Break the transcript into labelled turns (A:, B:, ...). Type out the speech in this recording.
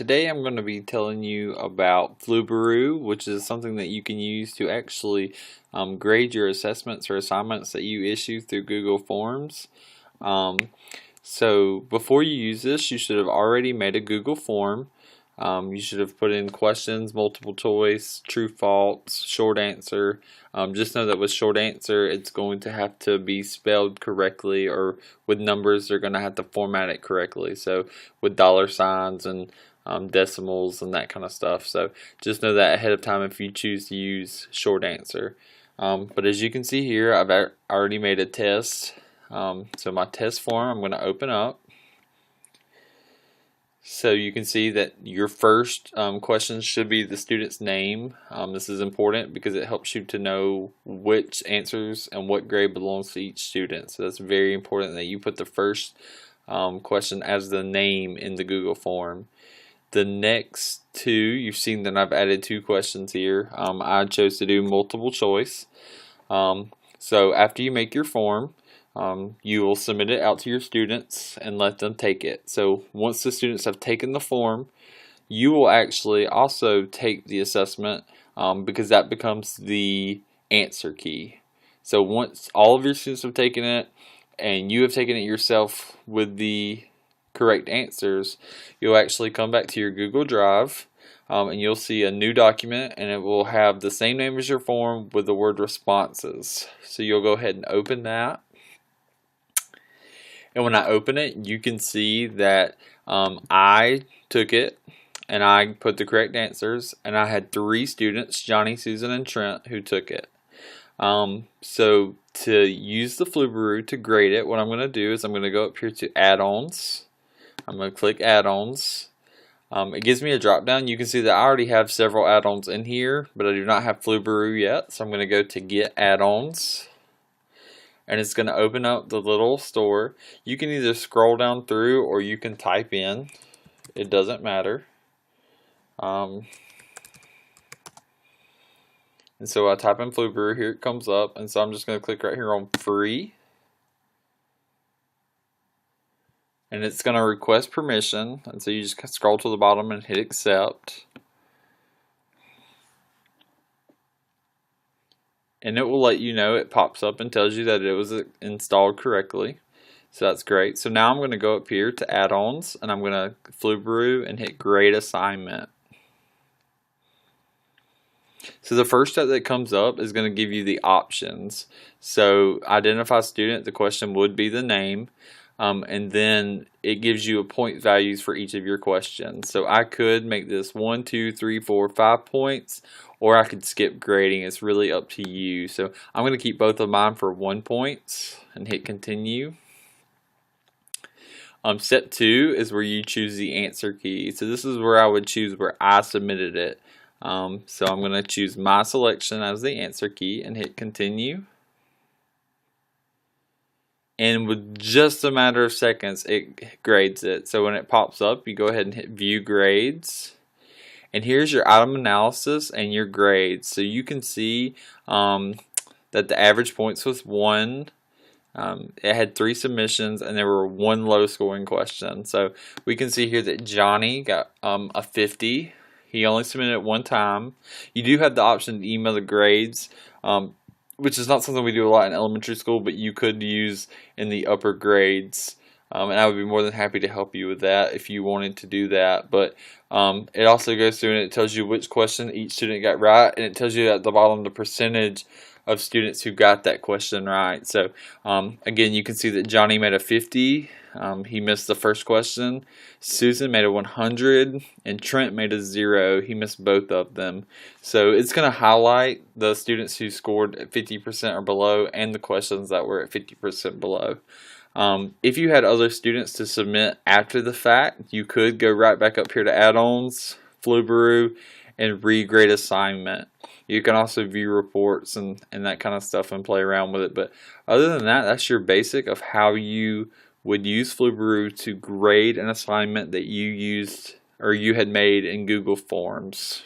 A: Today I'm going to be telling you about Flubaroo, which is something that you can use to actually grade your assessments or assignments that you issue through Google Forms. So before you use this, you should have already made a Google form. You should have put in questions, multiple choice, true, false, short answer. Just know that with short answer, it's going to have to be spelled correctly, or with numbers, they're going to have to format it correctly. So with dollar signs and decimals and that kind of stuff. So just know that ahead of time if you choose to use short answer. But as you can see here, I've already made a test. So my test form I'm going to open up. So you can see that your first question should be the student's name. This is important because it helps you to know which answers and what grade belongs to each student. So that's very important that you put the first question as the name in the Google form. The next two, you've seen that I've added two questions here. I chose to do multiple choice. So after you make your form, you will submit it out to your students and let them take it. So once the students have taken the form, you will actually also take the assessment because that becomes the answer key. So once all of your students have taken it and you have taken it yourself with the correct answers, you'll actually come back to your Google Drive and you'll see a new document, and it will have the same name as your form with the word responses. So you'll go ahead and open that. And when I open it, you can see that I took it and I put the correct answers, and I had 3 students, Johnny, Susan, and Trent, who took it. So to use the Flubaroo to grade it, what I'm going to do is I'm going to go up here to add-ons. I'm going to click add-ons. It gives me a drop down. You can see that I already have several add-ons in here, but I do not have Flubaroo yet. So I'm going to go to get add-ons. And it's going to open up the little store. You can either scroll down through or you can type in. It doesn't matter. And so I type in Flubaroo, here it comes up, and so I'm just going to click right here on free. And it's going to request permission, and so you just scroll to the bottom and hit accept. And it will let you know, it pops up and tells you that it was installed correctly. So that's great. So now I'm going to go up here to add-ons, and I'm going to Flubaroo and hit grade assignment. So the first step that comes up is going to give you the options. So identify student, the question would be the name. And then it gives you a point values for each of your questions. So I could make this 1, 2, 3, 4, 5 points, or I could skip grading. It's really up to you. So I'm going to keep both of mine for 1 point and hit continue. Step 2 is where you choose the answer key. So this is where I would choose where I submitted it. So I'm going to choose my selection as the answer key and hit continue. And with just a matter of seconds, it grades it. So when it pops up, you go ahead and hit view grades. And here's your item analysis and your grades. So you can see that the average points was 1. It had 3 submissions, and there were 1 low scoring question. So we can see here that Johnny got a 50. He only submitted it 1 time. You do have the option to email the grades, which is not something we do a lot in elementary school, but you could use in the upper grades. And I would be more than happy to help you with that if you wanted to do that. But it also goes through and it tells you which question each student got right, and it tells you at the bottom the percentage of students who got that question right. So again, you can see that Johnny made a 50. He missed the first question. Susan made a 100, and Trent made a 0. He missed both of them. So it's going to highlight the students who scored at 50% or below and the questions that were at 50% below. If you had other students to submit after the fact, you could go right back up here to add-ons, Flubaroo, and regrade assignment. You can also view reports and that kind of stuff and play around with it. But other than that, that's your basic of how you would use Flubaroo to grade an assignment that you used or you had made in Google Forms.